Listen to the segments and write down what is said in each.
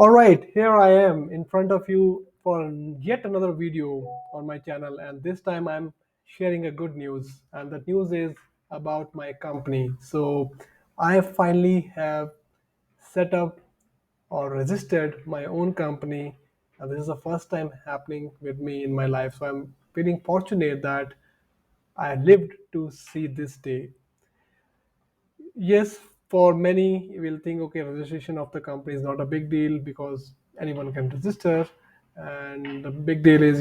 All right, here I am in front of you for yet another video on my channel, and this time I'm sharing a good news, and the news is about my company. So I finally have set up or registered my own company, and this is the first time happening with me in my life. So I'm feeling fortunate that I lived to see this day. Yes, for many, you will think, okay, registration of the company is not a big deal because anyone can register. And the big deal is,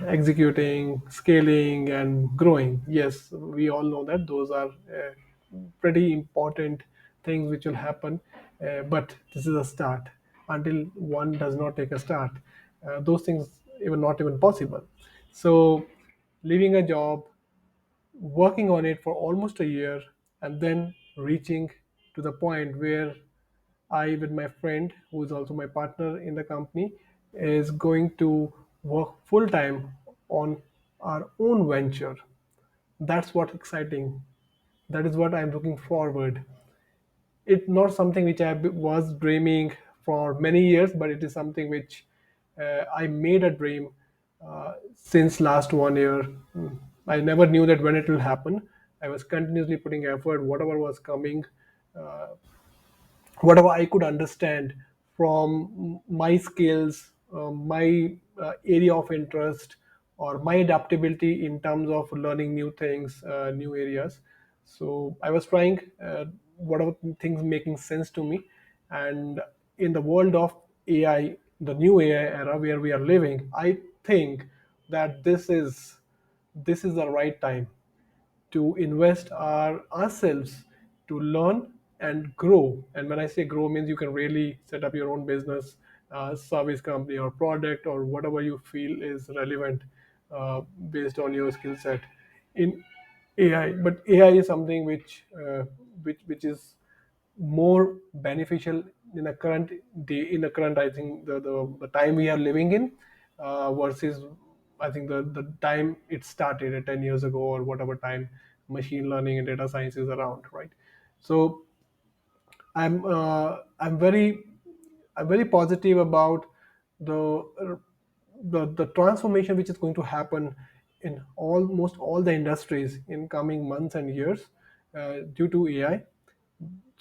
executing, scaling, and growing. Yes, we all know that those are pretty important things which will happen. But this is a start. Until one does not take a start, those things even not even possible. So, leaving a job, working on it for almost a year, and then reaching to the point where I, with my friend, who is also my partner in the company, is going to work full time on our own venture. That's what exciting. That is what I'm looking forward. It's not something which was dreaming for many years, but it is something which I made a dream since last 1 year. I never knew that when it will happen. I was continuously putting effort, whatever was coming, whatever I could understand from my skills, my area of interest, or my adaptability in terms of learning new things, new areas. So I was trying whatever things making sense to me, and in the world of AI, the new AI era where we are living, I think that this is the right time to invest ourselves to learn and grow. And when I say grow, means you can really set up your own business, service company, or product, or whatever you feel is relevant based on your skill set in AI. But AI is something which is more beneficial in a current day, in the current, I think, the time we are living in, versus I think the time it started 10 years ago, or whatever time machine learning and data science is around, right? So I'm very positive about the the transformation which is going to happen in almost all the industries in coming months and years due to AI.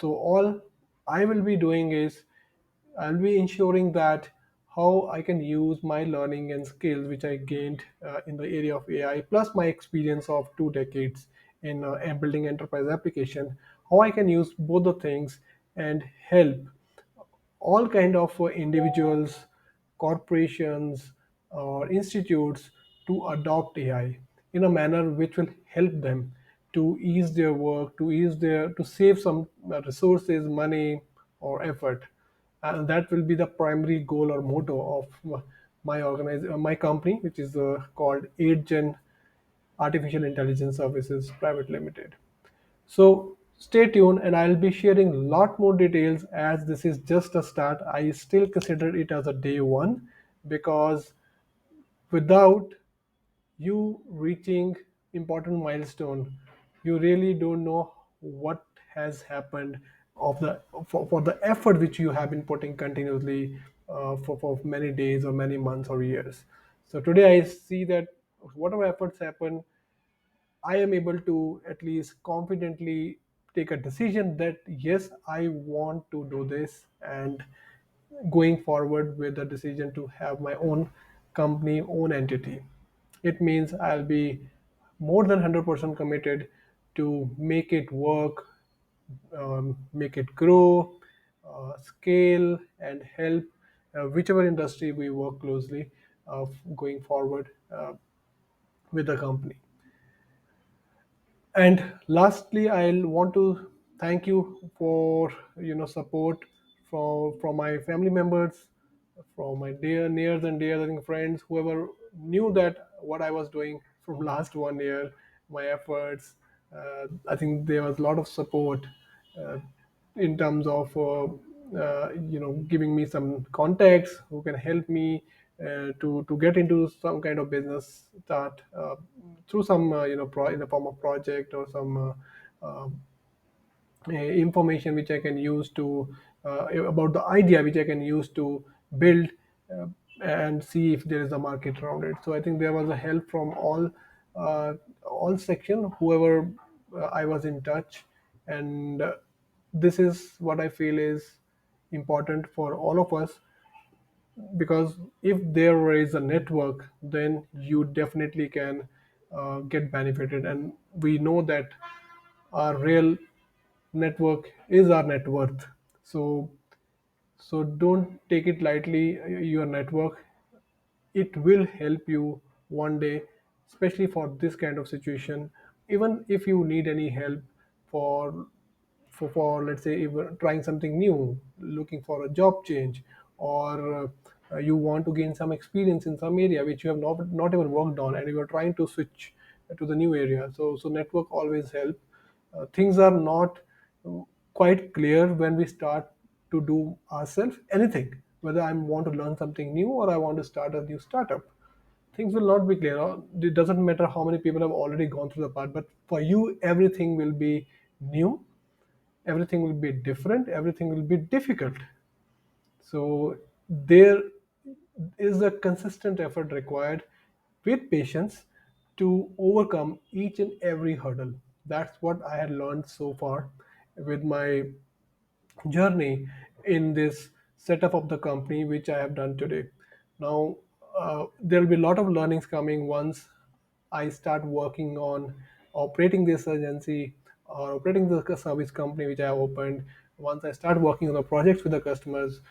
So all I will be doing is I'll be ensuring that how I can use my learning and skills which I gained in the area of AI, plus my experience of 2 decades in building enterprise application, how I can use both the things and help all kind of individuals, corporations, or institutes to adopt AI in a manner which will help them to ease their work, to save some resources, money, or effort. And that will be the primary goal or motto of my company, which is called 8gen Artificial Intelligence Services Private Limited. So stay tuned, and I'll be sharing a lot more details as this is just a start. I still consider it as a day one because without you reaching important milestone, you really don't know what has happened of the for the effort which you have been putting continuously for many days or many months or years. So today I see that whatever efforts happen, I am able to at least confidently take a decision that yes, I want to do this, and going forward with the decision to have my own company, own entity. It means I'll be more than 100% committed to make it work, make it grow, scale, and help whichever industry we work closely going forward with the company. And lastly, I'll want to thank you for support from my family members, from my dear nears and dear friends, whoever knew that what I was doing from last 1 year, my efforts. I think there was a lot of support uh, in terms of giving me some contacts who can help me to get into some kind of business start through some in the form of project or some information which I can use to about the idea which I can use to build, uh, and see if there is a market around it. So I think there was a help from uh, all section, whoever I was in touch. And this is what I feel is important for all of us, because if there is a network, then you definitely can get benefited. And we know that our real network is our net worth. So so don't take it lightly, your network. It will help you one day, especially for this kind of situation. Even if you need any help for for let's say even trying something new, looking for a job change, or you want to gain some experience in some area which you have not even worked on, and you are trying to switch to the new area. So network always help. Things are not quite clear when we start to do ourselves anything, whether I want to learn something new or I want to start a new startup. Things will not be clear. It doesn't matter how many people have already gone through the path, but for you everything will be new, everything will be different, everything will be difficult. So there is a consistent effort required with patience to overcome each and every hurdle. That's what I had learned so far with my journey in this setup of the company which I have done today. Now, there will be a lot of learnings coming once I start working on operating this agency or operating the service company which I have opened. Once I start working on the projects with the customers,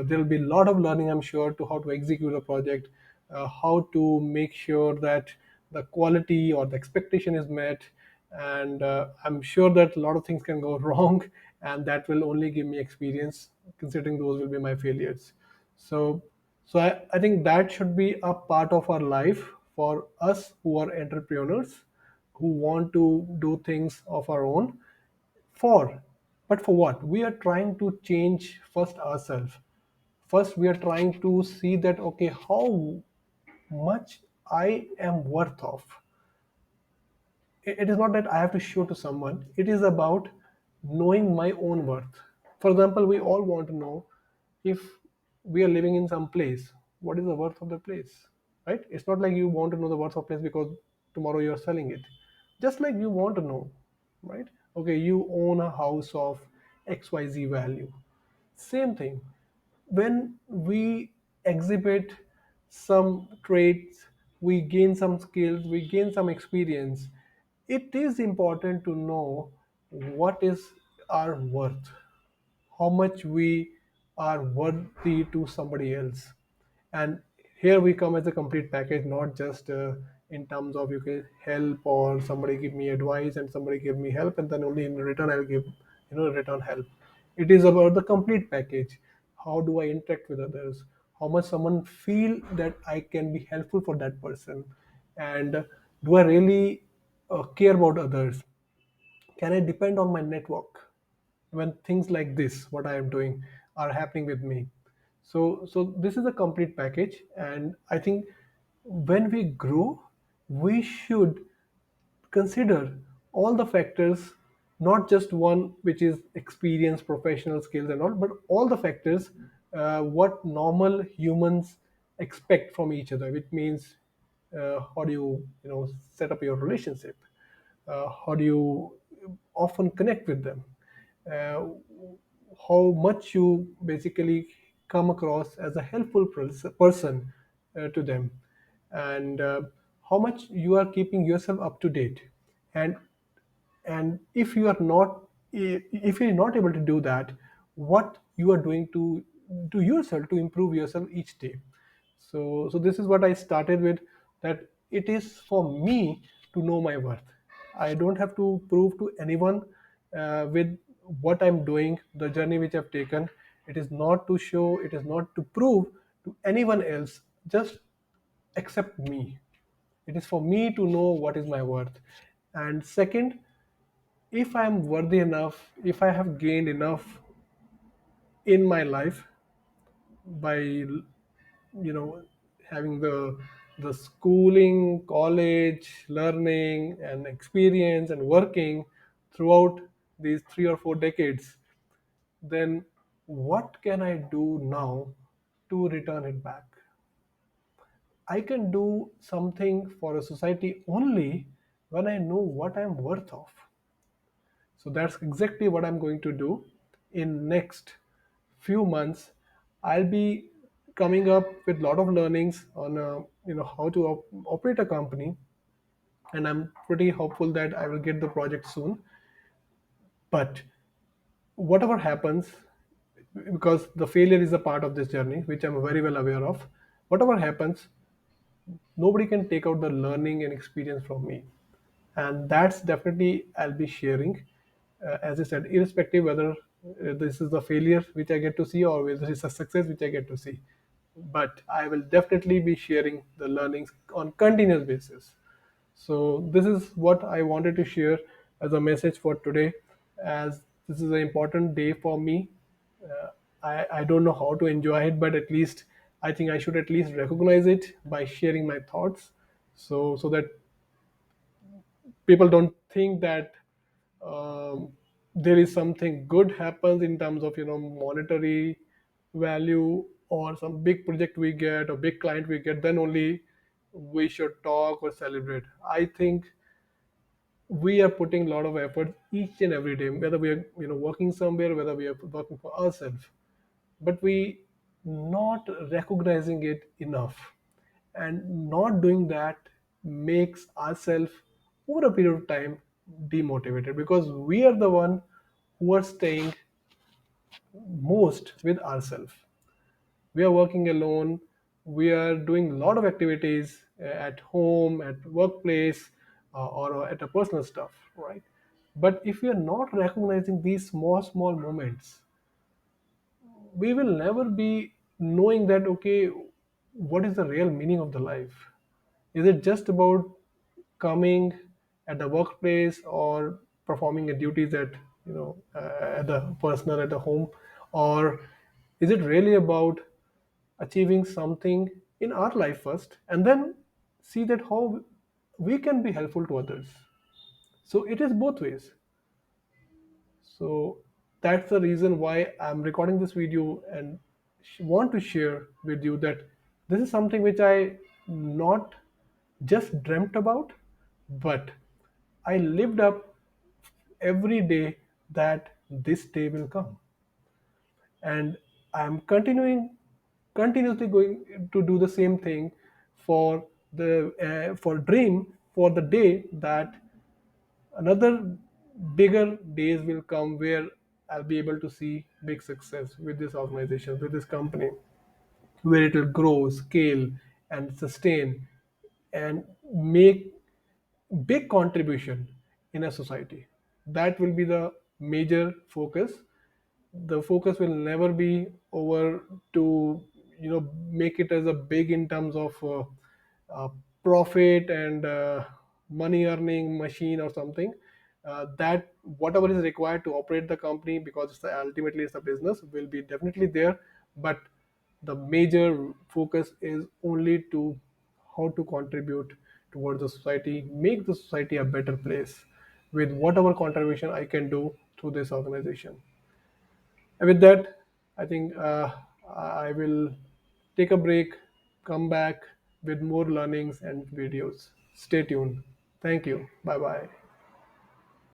there will be a lot of learning, I'm sure, to how to execute a project, how to make sure that the quality or the expectation is met. And I'm sure that a lot of things can go wrong, and that will only give me experience, considering those will be my failures. So so I think that should be a part of our life for us who are entrepreneurs, who want to do things of our own. For but for what we are trying to change first ourselves. First we are trying to see that, okay, how much I am worth of. It is not that I have to show to someone. It is about knowing my own worth. For example, we all want to know, if we are living in some place, what is the worth of the place, right? It's not like you want to know the worth of place because tomorrow you are selling it. Just like you want to know, right? Okay, you own a house of XYZ value. Same thing, when we exhibit some traits, we gain some skills, we gain some experience. It is important to know what is our worth, how much we are worthy to somebody else. And here we come as a complete package, not just in terms of you can help or somebody give me advice and somebody give me help and then only in return I'll give return help. It is about the complete package. How do I interact with others, how much someone feel that I can be helpful for that person, and do I really care about others, can I depend on my network when things like this what I am doing are happening with me. So this is a complete package, and I think when we grow, we should consider all the factors, not just one which is experience, professional skills and all, but all the factors, what normal humans expect from each other, which means how do you set up your relationship, how do you often connect with them, uh, how much you basically come across as a helpful person to them, and how much you are keeping yourself up to date. And and if you are not, if you're not able to do that, what you are doing to yourself to improve yourself each day. So this is what I started with, that it is for me to know my worth. I don't have to prove to anyone with what I'm doing, the journey which I've taken. It is not to show, it is not to prove to anyone else, just accept me. It is for me to know what is my worth. And second, if I'm worthy enough, if I have gained enough in my life by having the schooling, college, learning, and experience and working throughout these 3 or 4 decades, then what can I do now to return it back. I can do something for a society only when I know what I'm worth of. So that's exactly what I'm going to do in next few months. I'll be coming up with a lot of learnings on how to operate a company, and I'm pretty hopeful that I will get the project soon. But whatever happens, because the failure is a part of this journey, which I'm very well aware of, whatever happens, nobody can take out the learning and experience from me, and that's definitely I'll be sharing. As I said, irrespective whether this is a failure which I get to see or whether it's a success which I get to see, but I will definitely be sharing the learnings on continuous basis. So this is what I wanted to share as a message for today, as this is an important day for me. I don't know how to enjoy it, but at least I think I should at least recognize it by sharing my thoughts, so that people don't think that there is something good happens in terms of monetary value or some big project we get or big client we get, then only we should talk or celebrate. I think we are putting a lot of effort each and every day, whether we are working somewhere, whether we are working for ourselves, but we not recognizing it enough, and not doing that makes ourselves over a period of time demotivated, because we are the one who are staying most with ourselves. We are working alone, we are doing a lot of activities at home, at workplace, or at a personal stuff, right? But if we are not recognizing these small moments, we will never be knowing that, okay, what is the real meaning of the life. Is it just about coming at the workplace or performing the duties at at the personal at the home, or is it really about achieving something in our life first and then see that how we can be helpful to others? So it is both ways. So that's the reason why I'm recording this video and want to share with you that this is something which I not just dreamt about, but I lived up every day that this day will come. And I'm continuously going to do the same thing for the for dream for the day that another bigger days will come where I'll be able to see big success with this organization, with this company, where it will grow, scale, and sustain, and make big contribution in a society. That will be the major focus. The focus will never be over to make it as a big in terms of uh, profit and money earning machine or something. That whatever is required to operate the company, because ultimately it's a business, will be definitely there. But the major focus is only to how to contribute towards the society, make the society a better place with whatever contribution I can do through this organization. And with that, I think I will take a break, come back with more learnings and videos. Stay tuned. Thank you. Bye bye.